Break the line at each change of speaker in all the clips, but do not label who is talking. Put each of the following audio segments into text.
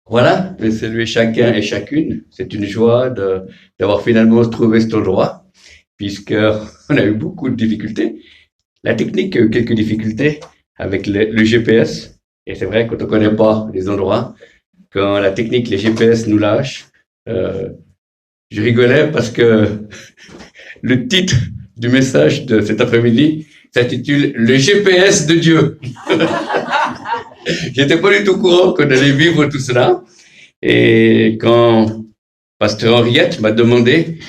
Voilà, de saluer chacun et chacune. C'est une joie d'avoir finalement trouvé cet endroit, puisqu'on a eu beaucoup de difficultés. La technique a eu quelques difficultés avec le GPS. Et c'est vrai, quand on ne connaît pas les endroits, quand la technique, les GPS nous lâchent, euh, je rigolais parce que le titre du message de cet après-midi s'intitule Le GPS de Dieu. J'étais pas du tout au courant qu'on allait vivre tout cela. Et quand Pasteur Henriette m'a demandé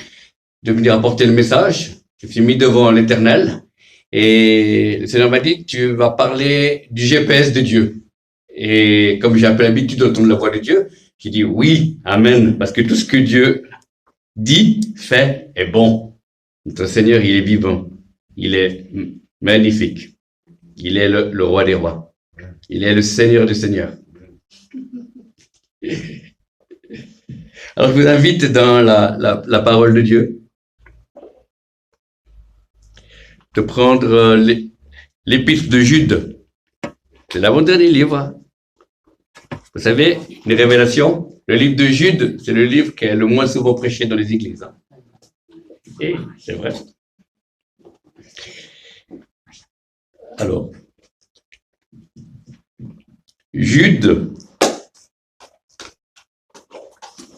de venir apporter le message, je me suis mis devant l'Éternel et le Seigneur m'a dit, tu vas parler du GPS de Dieu. Et comme j'ai un peu l'habitude d'entendre la voix de Dieu, j'ai dit oui, amen, parce que tout ce que Dieu dit, fait est bon. Notre Seigneur, il est vivant, il est magnifique, il est le roi des rois, il est le Seigneur des seigneurs. Alors, je vous invite dans la parole de Dieu de prendre l'épître de Jude. C'est l'avant-dernier livre. Vous savez, les révélations, le livre de Jude, c'est le livre qui est le moins souvent prêché dans les églises. Et c'est vrai. Alors, Jude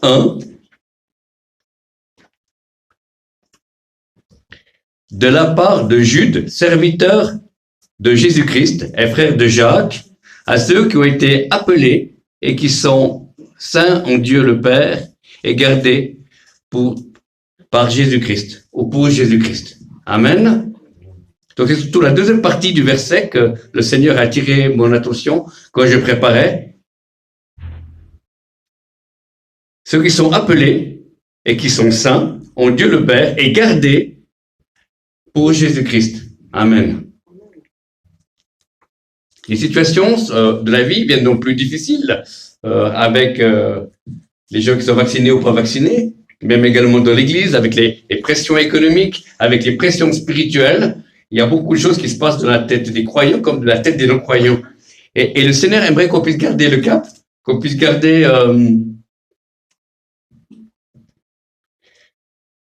1, de la part de Jude, serviteur de Jésus-Christ et frère de Jacques, à ceux qui ont été appelés et qui sont saints en Dieu le Père et gardés par Jésus-Christ, ou pour Jésus-Christ. Amen. Donc c'est surtout la deuxième partie du verset que le Seigneur a attiré mon attention quand je préparais. Ceux qui sont appelés et qui sont saints en Dieu le Père et gardés pour Jésus-Christ. Amen. Les situations de la vie viennent donc plus difficiles avec les gens qui sont vaccinés ou pas vaccinés, même également dans l'Église, avec les pressions économiques, avec les pressions spirituelles. Il y a beaucoup de choses qui se passent dans la tête des croyants comme de la tête des non-croyants. Et le Seigneur aimerait qu'on puisse garder le cap, qu'on puisse garder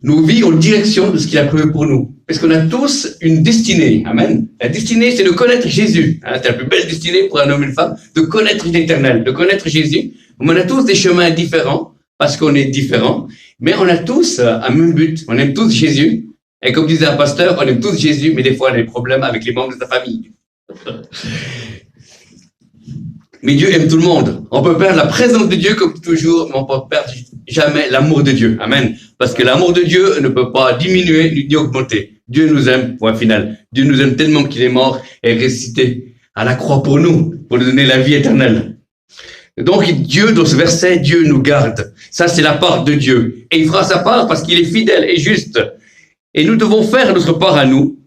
nos vies en direction de ce qu'il a prévu pour nous. Parce qu'on a tous une destinée. Amen. La destinée, c'est de connaître Jésus. C'est la plus belle destinée pour un homme et une femme, de connaître l'Éternel, de connaître Jésus. On a tous des chemins différents, parce qu'on est différents, mais on a tous un même but. On aime tous Jésus. Et comme disait un pasteur, on aime tous Jésus, mais des fois, on a des problèmes avec les membres de sa famille. Mais Dieu aime tout le monde. On peut perdre la présence de Dieu comme toujours, mais on peut perdre jamais l'amour de Dieu. Amen. Parce que l'amour de Dieu ne peut pas diminuer ni augmenter. Dieu nous aime, point final. Dieu nous aime tellement qu'il est mort et ressuscité à la croix pour nous donner la vie éternelle. Donc Dieu, dans ce verset, Dieu nous garde. Ça, c'est la part de Dieu. Et il fera sa part parce qu'il est fidèle et juste. Et nous devons faire notre part à nous.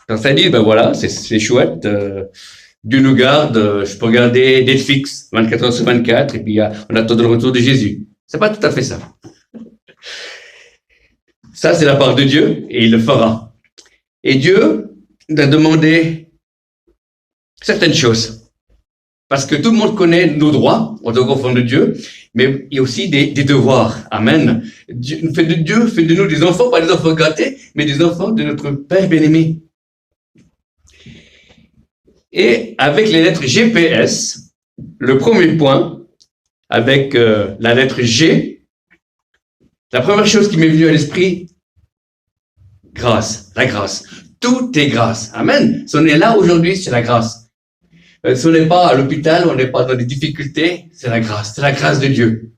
Quand ça dit, ben voilà, c'est chouette. Dieu nous garde, je peux regarder Netflix 24 heures sur 24 et puis on attend le retour de Jésus. C'est pas tout à fait ça. Ça, c'est la part de Dieu et il le fera. Et Dieu nous a demandé certaines choses. Parce que tout le monde connaît nos droits en tant qu'enfants de Dieu, mais il y a aussi des devoirs. Amen. Dieu fait de nous des enfants, pas des enfants gâtés, mais des enfants de notre Père bien-aimé. Et avec les lettres GPS, le premier point, avec la lettre G, la première chose qui m'est venue à l'esprit, grâce, la grâce. Tout est grâce. Amen. Si on est là aujourd'hui, c'est la grâce. Si on n'est pas à l'hôpital, on n'est pas dans des difficultés, c'est la grâce de Dieu.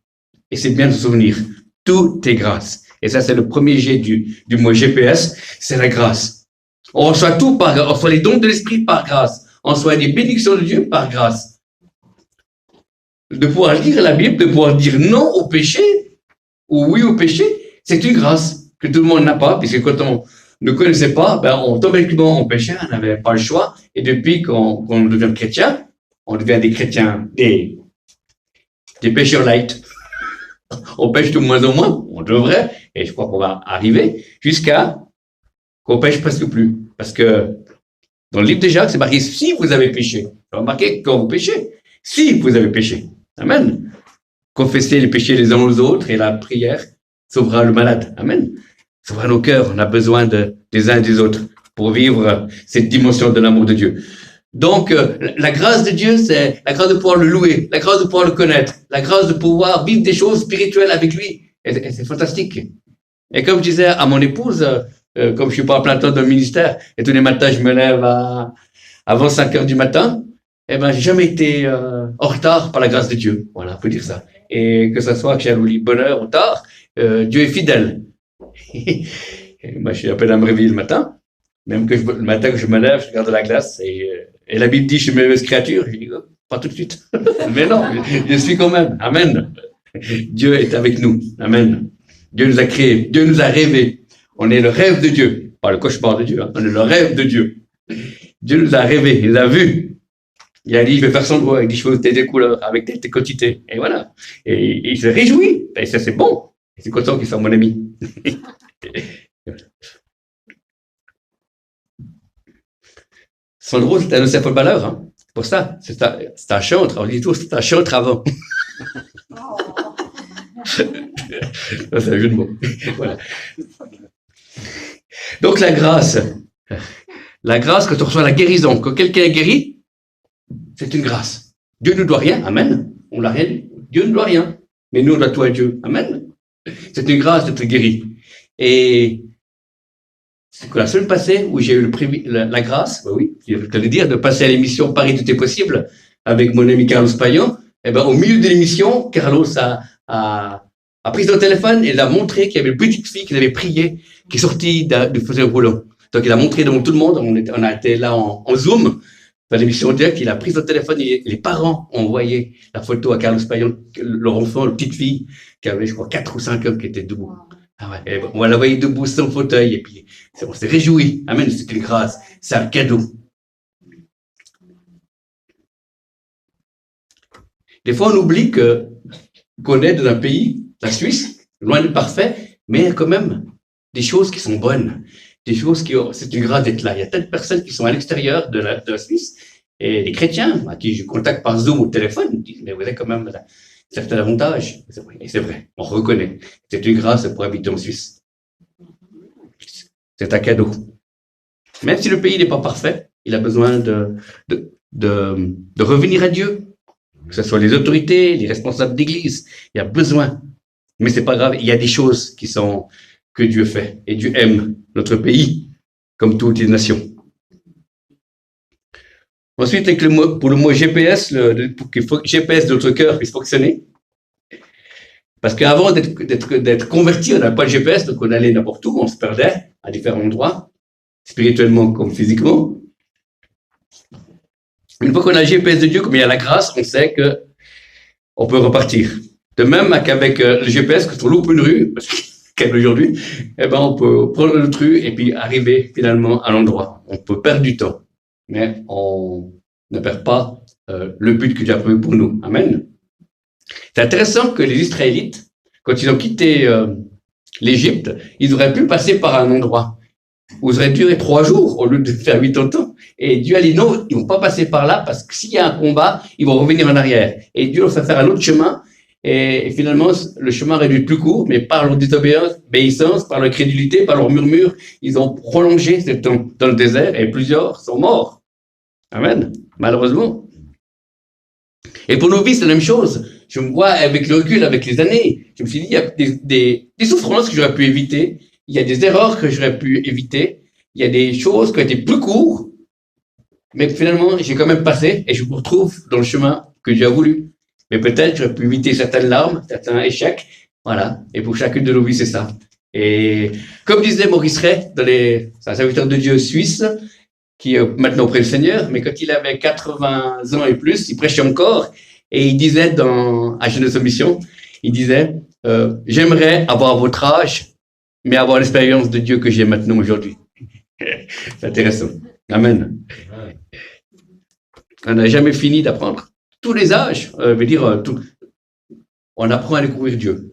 Et c'est bien de se souvenir. Tout est grâce. Et ça, c'est le premier G du mot GPS, c'est la grâce. On reçoit tout par grâce, on reçoit les dons de l'esprit par grâce. On reçoit des bénédictions de Dieu par grâce. De pouvoir lire la Bible, de pouvoir dire non au péché, ou oui au péché, c'est une grâce que tout le monde n'a pas, puisque quand on ne connaissait pas, ben on tombait en péché, on n'avait pas le choix, et depuis qu'on devient chrétien, on devient des chrétiens, des pécheurs light. On pêche de moins en moins, on devrait, et je crois qu'on va arriver, jusqu'à qu'on pêche presque plus. Parce que dans le livre de Jacques, c'est marqué si vous avez péché. C'est marqué quand vous péchez. Si vous avez péché. Amen. confesser les péchés les uns aux autres et la prière sauvera le malade. Amen. Sauvera nos cœurs. On a besoin des uns et des autres pour vivre cette dimension de l'amour de Dieu. Donc, la grâce de Dieu, c'est la grâce de pouvoir le louer, la grâce de pouvoir le connaître, la grâce de pouvoir vivre des choses spirituelles avec lui. Et c'est fantastique. Et comme je disais à mon épouse, comme je suis pas à plein temps dans le ministère, et tous les matins, je me lève avant 5 heures du matin, eh ben, j'ai jamais été en retard par la grâce de Dieu. Voilà, on peut dire ça. Et que ça soit que j'ai un bonheur ou tard, Dieu est fidèle. Et moi, je suis appelé à me réveiller le matin. Même que le matin que je me lève, je regarde la glace et la Bible dit je suis une mauvaise créature. Je dis oh, pas tout de suite. Mais non, je suis quand même. Amen. Dieu est avec nous. Amen. Dieu nous a créés. Dieu nous a rêvés. On est le rêve de Dieu. Pas le cauchemar de Dieu. Hein. On est le rêve de Dieu. Dieu nous a rêvés. Il nous a vus. Il a dit je vais faire son doigt avec des cheveux, des couleurs, avec des quantités. Et voilà. Et il se réjouit. Et ça c'est bon. Et c'est content qu'il soit mon ami. Sandro, c'est un ancien footballeur, hein. Pour ça, c'est un chantre. On dit tous, c'est un chantre avant. C'est un jeu de mots. Voilà. Donc la grâce, quand on reçoit la guérison, quand quelqu'un est guéri, c'est une grâce. Dieu ne doit rien, amen. On l'a rien. Dieu ne doit rien. Mais nous, on doit tout à Dieu, amen. C'est une grâce d'être guéri. Et c'est que la semaine passée où j'ai eu la grâce, bah oui, je te le dire, de passer à l'émission Paris tout est possible avec mon ami Carlos Payan, et ben au milieu de l'émission, Carlos a pris son téléphone et il a montré qu'il y avait une petite fille qui avait prié, qui est sortie du fauteuil roulant. Donc il a montré devant tout le monde, on a été là en Zoom, dans l'émission direct, il a pris son téléphone et les parents ont envoyé la photo à Carlos Payan, leur enfant, la petite fille, qui avait, je crois, 4 ou 5 ans qui était debout. Ah ouais, et on l'a voyé debout sur son fauteuil et puis on s'est réjoui. Amen, c'est une grâce, c'est un cadeau. Des fois, on oublie qu'on est dans un pays, la Suisse, loin d'être parfait, mais il y a quand même des choses qui sont bonnes, des choses c'est une grâce d'être là. Il y a tellement de personnes qui sont à l'extérieur de la Suisse et les chrétiens à qui je contacte par Zoom ou téléphone, ils disent mais vous avez quand même certains avantages. Et c'est vrai, on reconnaît. C'est une grâce pour habiter en Suisse. C'est un cadeau. Même si le pays n'est pas parfait, il a besoin de revenir à Dieu. Que ce soit les autorités, les responsables d'église, il y a besoin. Mais c'est pas grave, il y a des choses que Dieu fait. Et Dieu aime notre pays, comme toutes les nations. Ensuite, pour le mot GPS, GPS de notre cœur puisse fonctionner. Parce qu'avant d'être converti, on n'avait pas le GPS, donc on allait n'importe où, on se perdait à différents endroits, spirituellement comme physiquement. Une fois qu'on a le GPS de Dieu, comme il y a la grâce, on sait que on peut repartir. De même qu'avec le GPS, quand on loupe une rue, comme aujourd'hui, eh ben on peut prendre notre rue et puis arriver finalement à l'endroit. On peut perdre du temps, mais on ne perd pas le but que Dieu a prévu pour nous. Amen. C'est intéressant que les Israélites, quand ils ont quitté l'Égypte, ils auraient pu passer par un endroit où ils auraient duré 3 jours au lieu de faire 80 ans. Et Dieu a dit non, ils vont pas passer par là parce que s'il y a un combat, ils vont revenir en arrière. Et Dieu leur fait faire un autre chemin. Et finalement, le chemin aurait dû être plus court, mais par leur désobéissance, par leur crédulité, par leur murmure, ils ont prolongé ce temps dans le désert et plusieurs sont morts. Amen. Malheureusement. Et pour nos vies, c'est la même chose. Je me vois avec le recul, avec les années. Je me suis dit, il y a des souffrances que j'aurais pu éviter. Il y a des erreurs que j'aurais pu éviter. Il y a des choses qui ont été plus courtes. Mais finalement, j'ai quand même passé et je me retrouve dans le chemin que Dieu a voulu. Mais peut-être j'aurais pu éviter certaines larmes, certains échecs. Voilà. Et pour chacune de nos vies, c'est ça. Et comme disait Maurice Ray, c'est un serviteur de Dieu suisse, qui est maintenant auprès du Seigneur, mais quand il avait 80 ans et plus, il prêchait encore. Et il disait à Jeunesse en Mission, il disait, j'aimerais avoir votre âge, mais avoir l'expérience de Dieu que j'ai maintenant aujourd'hui. C'est intéressant. Amen. On n'a jamais fini d'apprendre. Tous les âges, on apprend à découvrir Dieu.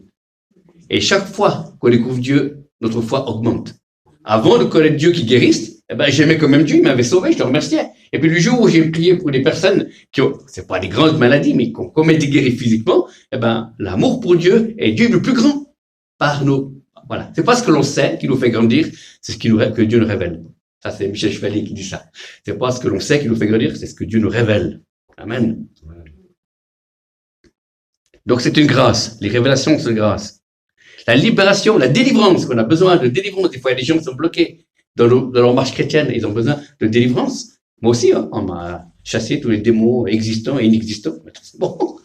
Et chaque fois qu'on découvre Dieu, notre foi augmente. Avant de connaître Dieu qui guérisse, eh ben, j'aimais quand même Dieu, il m'avait sauvé, je le remerciais. Et puis le jour où j'ai prié pour des personnes qui ont, c'est pas des grandes maladies, mais qui ont comme été guéries physiquement, eh ben, l'amour pour Dieu est Dieu le plus grand par nos, voilà. C'est pas ce que l'on sait qui nous fait grandir, c'est ce que Dieu nous révèle. Ça, c'est Michel Chevalier qui dit ça. C'est pas ce que l'on sait qui nous fait grandir, c'est ce que Dieu nous révèle. Amen. Donc c'est une grâce. Les révélations, c'est une grâce. La libération, la délivrance, qu'on a besoin de délivrance. Des fois, il y a des gens qui sont bloqués dans leur marche chrétienne, ils ont besoin de délivrance. Moi aussi, hein, on m'a chassé tous les démons existants et inexistants. Bon.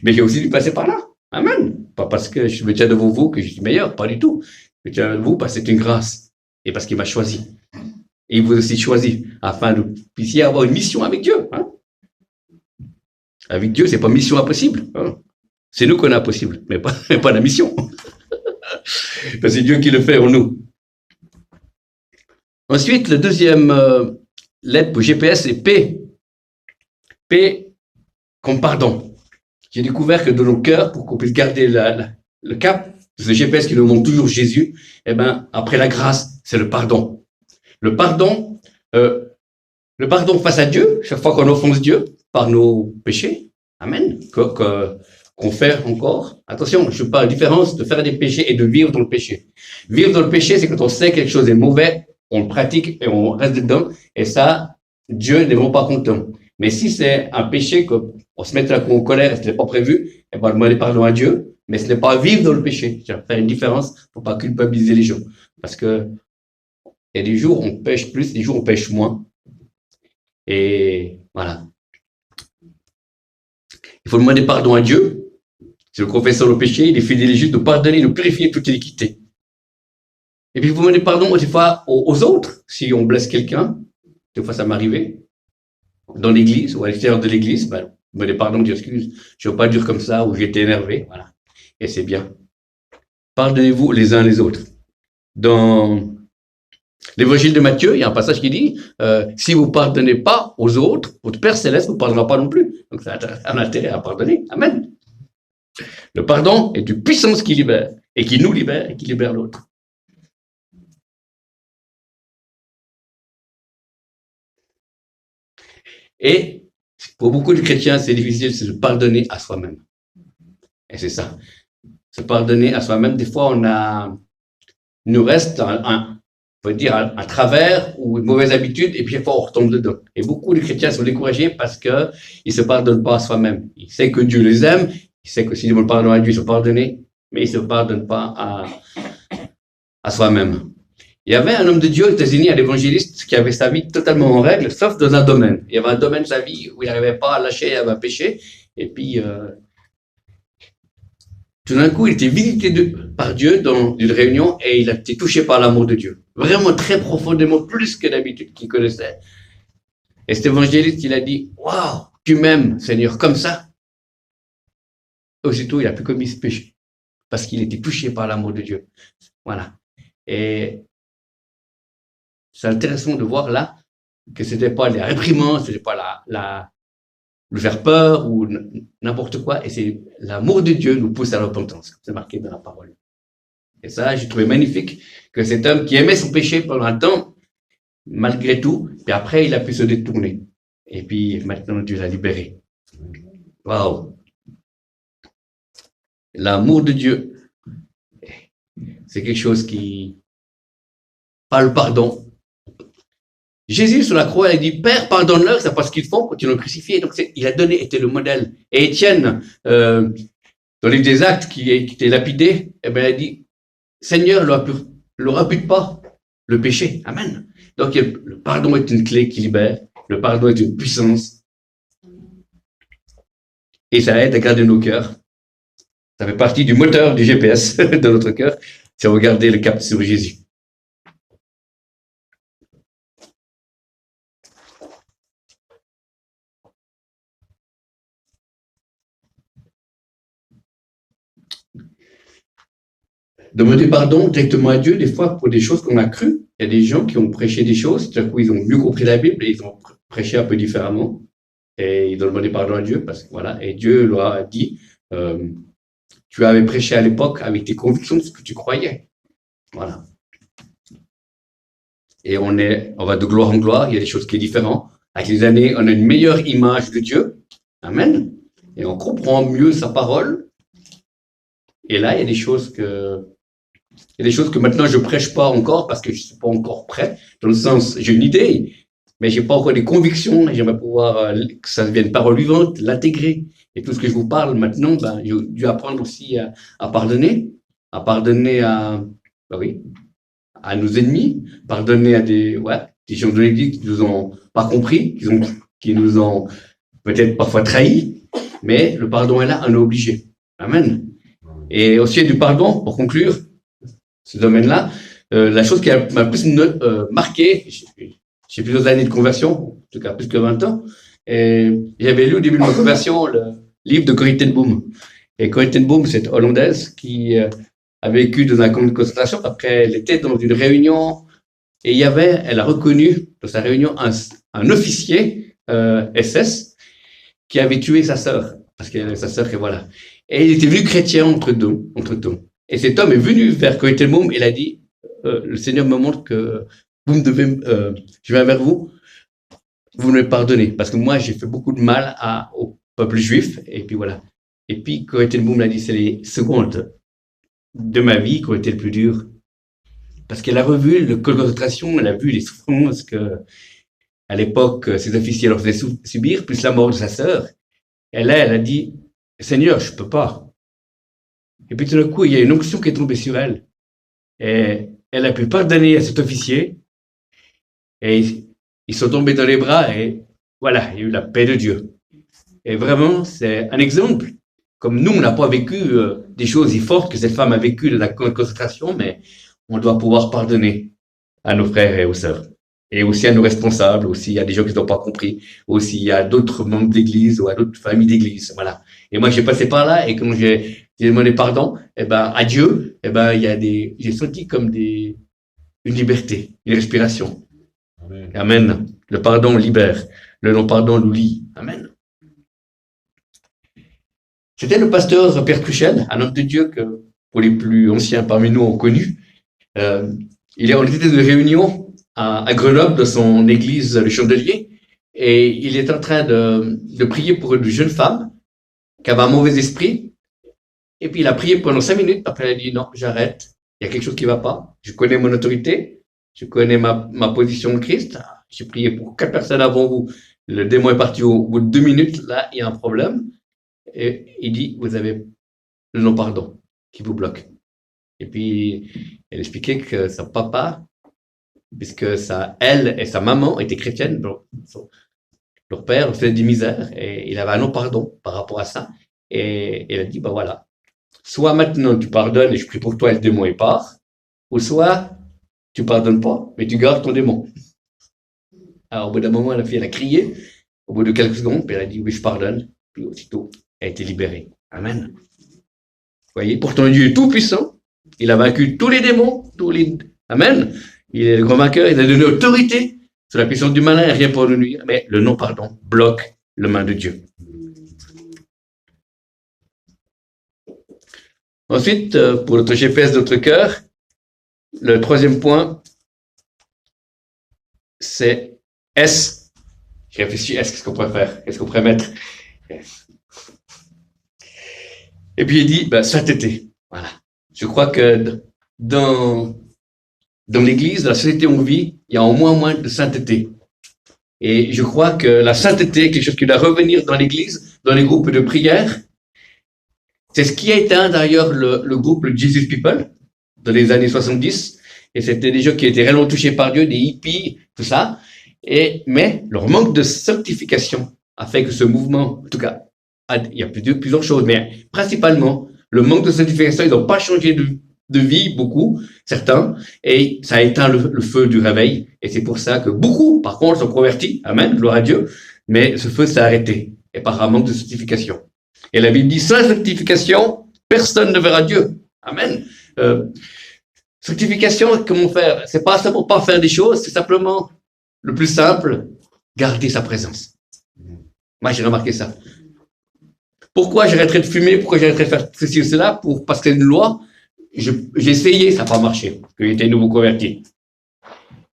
Mais j'ai aussi dû passer par là. Amen. Pas parce que je me tiens devant vous que je suis meilleur, pas du tout. Je me tiens devant vous parce que c'est une grâce et parce qu'il m'a choisi. Et il vous aussi choisi afin que vous puissiez avoir une mission avec Dieu. Hein. Avec Dieu, c'est pas mission impossible. Hein. C'est nous qu'on a impossible, mais pas la mission. C'est Dieu qui le fait en nous. Ensuite, le deuxième lettre pour GPS, c'est P. P comme pardon. J'ai découvert que dans nos cœurs, pour qu'on puisse garder le cap de ce GPS qui nous montre toujours Jésus, eh ben, après la grâce, c'est le pardon. Le pardon face à Dieu, chaque fois qu'on offense Dieu par nos péchés. Amen. Qu'on fait encore. Attention, je parle de différence de faire des péchés et de vivre dans le péché. Vivre dans le péché, c'est quand on sait que quelque chose est mauvais, on le pratique et on reste dedans. Et ça, Dieu n'est vraiment pas content. Mais si c'est un péché qu'on se met en colère et ce n'est pas prévu, eh ben, demander pardon à Dieu, mais ce n'est pas vivre dans le péché. Faire une différence pour pas culpabiliser les gens. Parce que il y a des jours où on pêche plus, des jours où on pêche moins. Et voilà. Il faut demander pardon à Dieu. Si le confesseur le péché, il est fidèle et juste de pardonner, de purifier toute iniquité. Et puis, vous demandez pardon des fois aux autres, si on blesse quelqu'un. Des fois, ça m'est arrivé. Dans l'église ou à l'extérieur de l'église, ben, vous demandez pardon, Dieu excuse. Je ne veux pas dire comme ça ou j'étais énervé. Voilà. Et c'est bien. Pardonnez-vous les uns les autres. Dans l'évangile de Matthieu, il y a un passage qui dit si vous ne pardonnez pas aux autres, votre Père Céleste ne vous pardonnera pas non plus. Donc, ça a un intérêt à pardonner. Amen. Le pardon est une puissance qui libère, et qui nous libère, et qui libère l'autre. Et pour beaucoup de chrétiens, c'est difficile, c'est de pardonner à soi-même. Et c'est ça. Se pardonner à soi-même, des fois, il nous reste on peut dire, un travers ou une mauvaise habitude, et puis des fois, on retombe dedans. Et beaucoup de chrétiens sont découragés parce qu'ils ne se pardonnent pas à soi-même. Ils savent que Dieu les aime, ils savent que s'ils demandent pardon à Dieu, ils sont pardonnés, mais ils ne se pardonnent pas à soi-même. Il y avait un homme de Dieu aux États-Unis, un évangéliste, qui avait sa vie totalement en règle, sauf dans un domaine. Il y avait un domaine de sa vie où il n'arrivait pas à lâcher, il avait un péché, et puis tout d'un coup, il était visité par Dieu dans une réunion et il a été touché par l'amour de Dieu. Vraiment très profondément, plus que d'habitude qu'il connaissait. Et cet évangéliste, il a dit, waouh, tu m'aimes, Seigneur, comme ça. Aussitôt, il a plus commis ce péché. Parce qu'il était touché par l'amour de Dieu. Voilà. Et c'est intéressant de voir là que c'était pas la réprimande, c'était pas le faire peur ou n'importe quoi. Et c'est l'amour de Dieu nous pousse à la repentance. C'est marqué dans la parole. Et ça, j'ai trouvé magnifique que cet homme qui aimait son péché pendant un temps, malgré tout, puis après, il a pu se détourner. Et puis, maintenant, Dieu l'a libéré. Waouh! L'amour de Dieu, c'est quelque chose qui... Pas le pardon. Jésus, sur la croix, il a dit, Père, pardonne-leur, c'est pas ce qu'ils font quand ils l'ont crucifié. Donc, il a donné, était le modèle. Et Étienne, dans le livre des Actes, qui était lapidé, eh ben, il a dit, Seigneur, leur impute pas le péché. Amen. Donc, le pardon est une clé qui libère. Le pardon est une puissance. Et ça aide à garder nos cœurs. Ça fait partie du moteur du GPS de notre cœur. C'est regarder le cap sur Jésus. Demander pardon directement à Dieu, des fois, pour des choses qu'on a crues. Il y a des gens qui ont prêché des choses, tout à coup, ils ont mieux compris la Bible et ils ont prêché un peu différemment. Et ils ont demandé pardon à Dieu, parce que voilà, et Dieu leur a dit, tu avais prêché à l'époque avec tes convictions de ce que tu croyais. Voilà. Et on va de gloire en gloire. Il y a des choses qui sont différentes. Avec les années, on a une meilleure image de Dieu. Amen. Et on comprend mieux sa parole. Et là, il y a des choses que maintenant je prêche pas encore parce que je suis pas encore prêt. Dans le sens, j'ai une idée, mais j'ai pas encore des convictions. Et j'aimerais pouvoir que ça devienne parole vivante, l'intégrer. Et tout ce que je vous parle maintenant, ben, j'ai dû apprendre aussi à pardonner ben oui, à nos ennemis, pardonner à des gens de l'Église qui nous ont pas compris, qui nous ont peut-être parfois trahis, mais le pardon est là, on est obligé. Amen. Et aussi du pardon, pour conclure ce domaine-là, la chose qui m'a plus marqué, j'ai plusieurs années de conversion, en tout cas plus que 20 ans, et j'avais lu au début de ma conversion le livre de Corrie ten Boom. Et Corrie ten Boom, c'est hollandaise qui a vécu dans un camp de concentration. Après, elle était dans une réunion et elle a reconnu dans sa réunion un officier SS qui avait tué sa sœur, parce que sa sœur, et voilà. Et il était venu chrétien entre deux. Et cet homme est venu vers Corrie ten Boom et il a dit, le Seigneur me montre que je viens vers vous, vous me pardonnez, parce que moi j'ai fait beaucoup de mal au peuple juif, et puis voilà. Et puis Corrie ten Boom l'a dit, c'est les secondes de ma vie qui ont été le plus dur. Parce qu'elle a revu le camp de concentration, elle a vu les souffrances que, à l'époque, ces officiers leur faisaient subir, plus la mort de sa sœur. Et là, elle a dit, Seigneur, je peux pas. Et puis tout d'un coup, il y a une onction qui est tombée sur elle. Et elle a pu pardonner à cet officier. Et ils sont tombés dans les bras et voilà, il y a eu la paix de Dieu. Et vraiment, c'est un exemple. Comme nous, on n'a pas vécu des choses si fortes que cette femme a vécues dans la concentration, mais on doit pouvoir pardonner à nos frères et aux sœurs. Et aussi à nos responsables, aussi il y a des gens qui n'ont pas compris, aussi il y a d'autres membres d'église ou à d'autres familles d'église, voilà. Et moi, j'ai passé par là et quand j'ai demandé pardon, à Dieu, j'ai senti comme une liberté, une respiration. Amen. Amen. Le pardon libère, le non-pardon nous lie. Amen. C'était le pasteur Pierre Cruchel, un homme de Dieu que pour les plus anciens parmi nous ont connu. On était de réunion à Grenoble, dans son église, le Chandelier, et il est en train de prier pour une jeune femme qui avait un mauvais esprit. Et puis il a prié pendant 5 minutes, après il a dit non, j'arrête, il y a quelque chose qui ne va pas, je connais mon autorité, je connais ma position de Christ, j'ai prié pour 4 personnes avant vous, le démon est parti au bout de 2 minutes, là il y a un problème. Et il dit, vous avez le non-pardon qui vous bloque. Et puis, elle expliquait que son papa, puisque elle et sa maman étaient chrétiennes, leur père faisait des misères et il avait un non-pardon par rapport à ça. Et elle a dit, voilà, soit maintenant tu pardonnes et je prie pour toi et le démon il part, ou soit tu pardonnes pas, mais tu gardes ton démon. Alors, au bout d'un moment, la fille, elle a crié, au bout de quelques secondes, puis elle a dit, oui, je pardonne, puis aussitôt, a été libéré. Amen. Vous voyez, pourtant Dieu est tout puissant. Il a vaincu tous les démons, Amen. Il est le grand vainqueur, il a donné autorité sur la puissance du malin, rien pour nous nuire, mais le non-pardon bloque la main de Dieu. Ensuite, pour notre GPS de notre cœur, le troisième point, c'est S. J'ai réfléchi, qu'est-ce qu'on pourrait faire? Qu'est-ce qu'on pourrait mettre? S. Et puis il dit, sainteté. Voilà. Je crois que dans l'Église, dans la société où on vit, il y a au moins de sainteté. Et je crois que la sainteté est quelque chose qui doit revenir dans l'Église, dans les groupes de prière. C'est ce qui a éteint d'ailleurs le groupe Jesus People dans les années 70. Et c'était des gens qui étaient réellement touchés par Dieu, des hippies, tout ça. Mais leur manque de sanctification a fait que ce mouvement, en tout cas, il y a plusieurs choses, mais principalement, le manque de sanctification, ils n'ont pas changé de vie, beaucoup, certains, et ça a éteint le feu du réveil, et c'est pour ça que beaucoup, par contre, sont convertis, amen, gloire à Dieu, mais ce feu s'est arrêté, et par un manque de sanctification. Et la Bible dit, sans sanctification, personne ne verra Dieu, amen. Sanctification, comment faire? C'est pas simplement pas faire des choses, c'est simplement le plus simple, garder sa présence. Moi, j'ai remarqué ça. Pourquoi j'arrêterais de fumer? Pourquoi j'arrêterais de faire ceci ou cela? Parce que c'est une loi. J'ai essayé, ça n'a pas marché, parce que j'étais nouveau converti.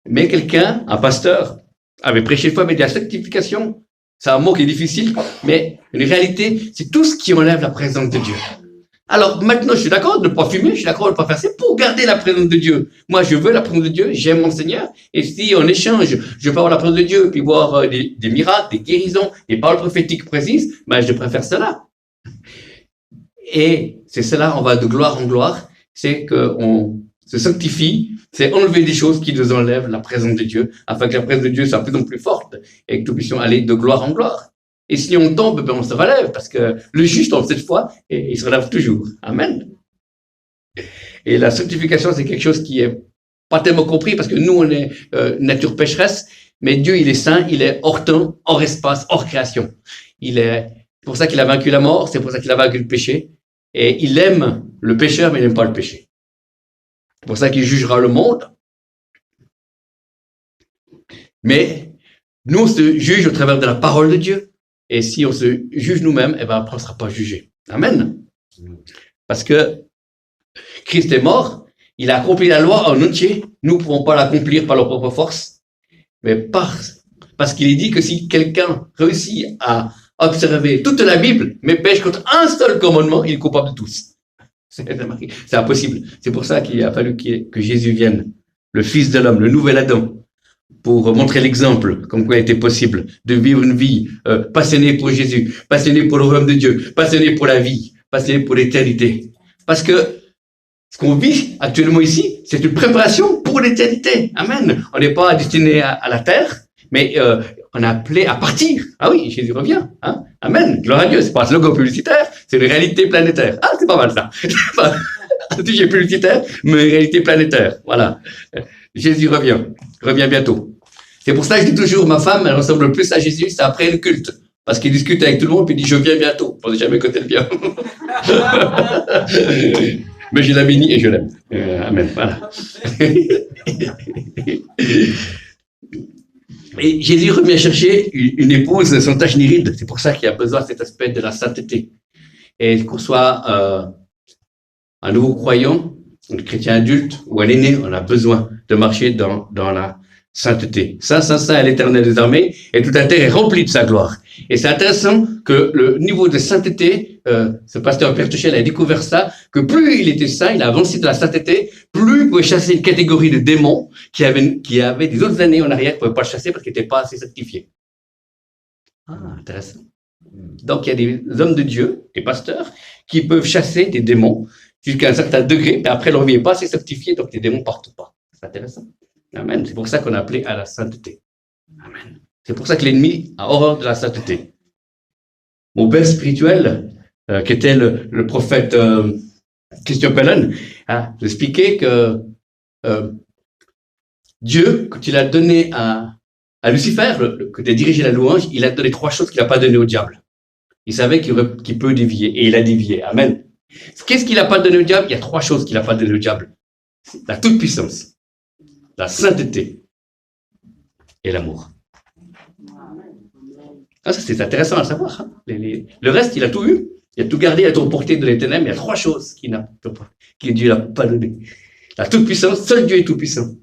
Mais quelqu'un, un pasteur, avait prêché une fois, mais de la sanctification, c'est un mot qui est difficile, mais une réalité, c'est tout ce qui enlève la présence de Dieu. Alors maintenant, je suis d'accord de ne pas fumer, je suis d'accord de ne pas faire ça pour garder la présence de Dieu. Moi, je veux la présence de Dieu, j'aime mon Seigneur. Et si en échange, je peux avoir la présence de Dieu, puis voir des miracles, des guérisons, des paroles prophétiques précises, ben, je préfère cela. Et c'est cela, on va de gloire en gloire, c'est qu'on se sanctifie, c'est enlever des choses qui nous enlèvent la présence de Dieu, afin que la présence de Dieu soit de plus en plus forte et que nous puissions aller de gloire en gloire. Et si on tombe, ben on se relève, parce que le juge tombe cette fois et il se relève toujours. Amen. Et la sanctification, c'est quelque chose qui est pas tellement compris, parce que nous, on est nature pécheresse, mais Dieu, il est saint, il est hors temps, hors espace, hors création. C'est pour ça qu'il a vaincu la mort, c'est pour ça qu'il a vaincu le péché. Et il aime le pécheur, mais il n'aime pas le péché. C'est pour ça qu'il jugera le monde. Mais nous, on se juge au travers de la parole de Dieu. Et si on se juge nous-mêmes, eh ben après, on ne sera pas jugé. Amen. Parce que Christ est mort, il a accompli la loi en entier. Nous ne pouvons pas l'accomplir par nos propres forces. Mais parce qu'il est dit que si quelqu'un réussit à observer toute la Bible, mais pêche contre un seul commandement, il est coupable de tous. C'est impossible. C'est pour ça qu'il a fallu que Jésus vienne, le Fils de l'homme, le nouvel Adam, pour montrer l'exemple, comme quoi il était possible de vivre une vie passionnée pour Jésus, passionnée pour le royaume de Dieu, passionnée pour la vie, passionnée pour l'éternité. Parce que ce qu'on vit actuellement ici, c'est une préparation pour l'éternité. Amen. On n'est pas destiné à la terre, mais on est appelé à partir. Ah oui, Jésus revient. Hein? Amen. Gloire à Dieu. C'est pas un slogan publicitaire, c'est une réalité planétaire. Ah, c'est pas mal ça. Un sujet publicitaire, mais une réalité planétaire. Voilà. Jésus revient bientôt. C'est pour ça que je dis toujours, ma femme, elle ressemble plus à Jésus, c'est après le culte. Parce qu'il discute avec tout le monde, puis il dit, je viens bientôt. Je ne sais jamais quand elle vient. Mais je la bénis et je l'aime. Amen. Voilà. Et Jésus revient chercher une épouse sans tache ni ride. C'est pour ça qu'il y a besoin de cet aspect de la sainteté. Et qu'on soit un nouveau croyant, un chrétien adulte ou un aîné, on a besoin de marcher dans la sainteté. Saint, saint, saint est l'Éternel des armées, et toute la terre est remplie de sa gloire. Et c'est intéressant que le niveau de sainteté, ce pasteur Pierre Tuchel a découvert ça, que plus il était saint, il a avancé de la sainteté, plus il pouvait chasser une catégorie de démons qui avaient des autres années en arrière, ne pouvaient pas le chasser parce qu'ils n'étaient pas assez sanctifiés. Ah, intéressant. Donc il y a des hommes de Dieu, des pasteurs, qui peuvent chasser des démons jusqu'à un certain degré, mais après leur vie n'est pas assez sanctifiée, donc les démons ne partent pas. C'est intéressant. Amen. C'est pour ça qu'on a appelé à la sainteté. Amen. C'est pour ça que l'ennemi a horreur de la sainteté. Mon père spirituel, qui était le prophète Christian Pellen, a expliqué que Dieu, quand il a donné à Lucifer, que de diriger la louange, il a donné 3 choses qu'il n'a pas donné au diable. Il savait qu'il peut dévier, et il a dévié. Amen. Qu'est-ce qu'il n'a pas donné au diable? Il y a 3 choses qu'il n'a pas donné au diable. La toute-puissance, la sainteté et l'amour. Ah, ça, c'est intéressant à savoir. Hein. Le reste, il a tout eu. Il a tout gardé, il a tout reporté de les ténèbres. Il y a 3 choses que Dieu n'a pas donné. La toute-puissance, seul Dieu est tout-puissant.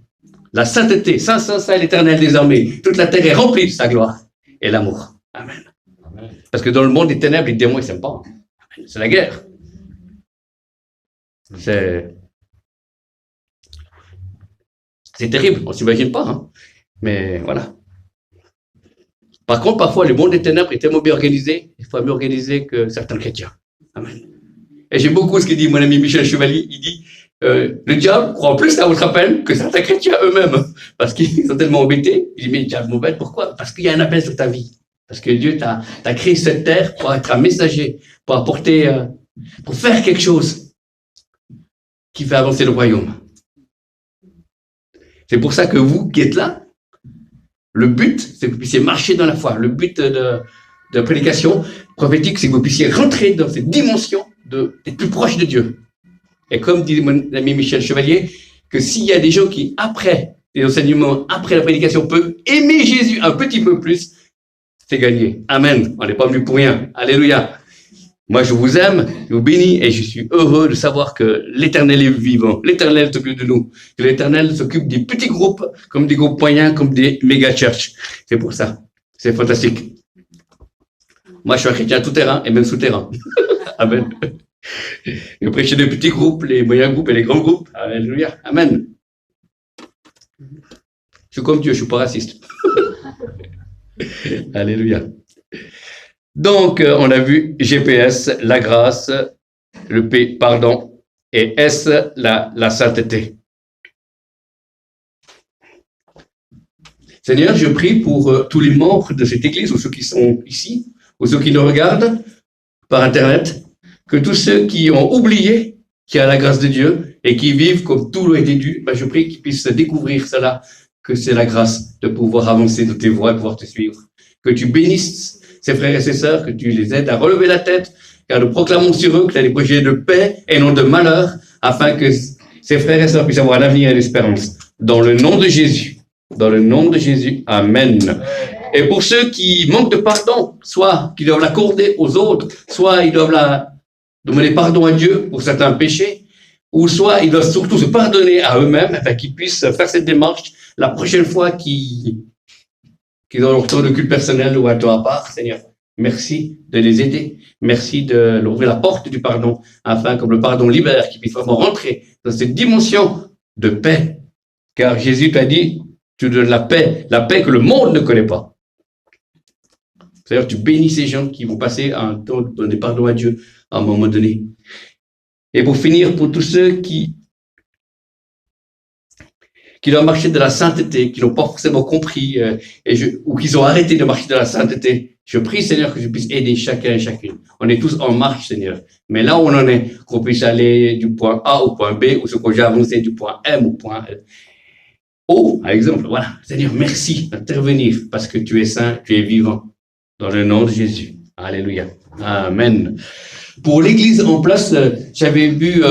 La sainteté, saint, saint, saint, l'Éternel des armées. Toute la terre est remplie de sa gloire. Et l'amour. Amen. Amen. Parce que dans le monde des ténèbres, les démons, ils ne s'aiment pas. Amen. C'est la guerre. C'est terrible, on ne s'imagine pas. Hein. Mais voilà. Par contre, parfois, le monde des ténèbres est tellement bien organisé, il faut mieux organisé que certains chrétiens. Amen. Et j'aime beaucoup ce que dit mon ami Michel Chevalier. Il dit, le diable croit plus à votre appel que certains chrétiens eux-mêmes. Parce qu'ils sont tellement embêtés. Il dit, mais le diable m'embête, pourquoi? Parce qu'il y a un appel sur ta vie. Parce que Dieu t'a créé cette terre pour être un messager, pour apporter, pour faire quelque chose qui fait avancer le royaume. C'est pour ça que vous qui êtes là, le but, c'est que vous puissiez marcher dans la foi. Le but de la prédication prophétique, c'est que vous puissiez rentrer dans cette dimension d'être plus proche de Dieu. Et comme dit mon ami Michel Chevalier, que s'il y a des gens qui, après les enseignements, après la prédication, peuvent aimer Jésus un petit peu plus, c'est gagné. Amen. On n'est pas venu pour rien. Alléluia. Moi, je vous aime, je vous bénis et je suis heureux de savoir que l'Éternel est vivant. L'Éternel s'occupe de nous. Que l'Éternel s'occupe des petits groupes, comme des groupes moyens, comme des méga-churches. C'est pour ça. C'est fantastique. Moi, je suis un chrétien tout terrain et même souterrain. Amen. Je prêche des petits groupes, les moyens groupes et les grands groupes. Alléluia. Amen. Je suis comme Dieu, je suis pas raciste. Alléluia. Donc, on a vu GPS, la grâce, le P, pardon, et S, la sainteté. Seigneur, je prie pour tous les membres de cette église, ou ceux qui sont ici, ou ceux qui nous regardent par Internet, que tous ceux qui ont oublié qu'il y a la grâce de Dieu et qui vivent comme tout a été dû, je prie qu'ils puissent découvrir cela, que c'est la grâce de pouvoir avancer dans tes voies et pouvoir te suivre. Que tu bénisses ces frères et ces sœurs, que tu les aides à relever la tête, car nous proclamons sur eux que tu as des projets de paix et non de malheur, afin que ces frères et sœurs puissent avoir l'avenir et l'espérance. Dans le nom de Jésus. Dans le nom de Jésus. Amen. Et pour ceux qui manquent de pardon, soit qu'ils doivent l'accorder aux autres, soit ils doivent demander pardon à Dieu pour certains péchés, ou soit ils doivent surtout se pardonner à eux-mêmes, afin qu'ils puissent faire cette démarche la prochaine fois qu'ils ont leur temps de culte personnel ou un temps à part. Seigneur, merci de les aider. Merci de leur ouvrir la porte du pardon, afin, comme le pardon libère, qu'ils puissent vraiment rentrer dans cette dimension de paix. Car Jésus t'a dit, tu donnes la paix que le monde ne connaît pas. C'est-à-dire, tu bénis ces gens qui vont passer un temps de donner pardon à Dieu à un moment donné. Et pour finir, pour tous ceux qui doivent marcher de la sainteté, qui n'ont pas forcément compris, ou qui ont arrêté de marcher de la sainteté, je prie, Seigneur, que je puisse aider chacun et chacune. On est tous en marche, Seigneur. Mais là où on en est, qu'on puisse aller du point A au point B, ou ce qu'on a avancé du point M au point O, par exemple. Voilà. Seigneur, merci d'intervenir, parce que tu es saint, tu es vivant. Dans le nom de Jésus. Alléluia. Amen. Pour l'église en place, j'avais vu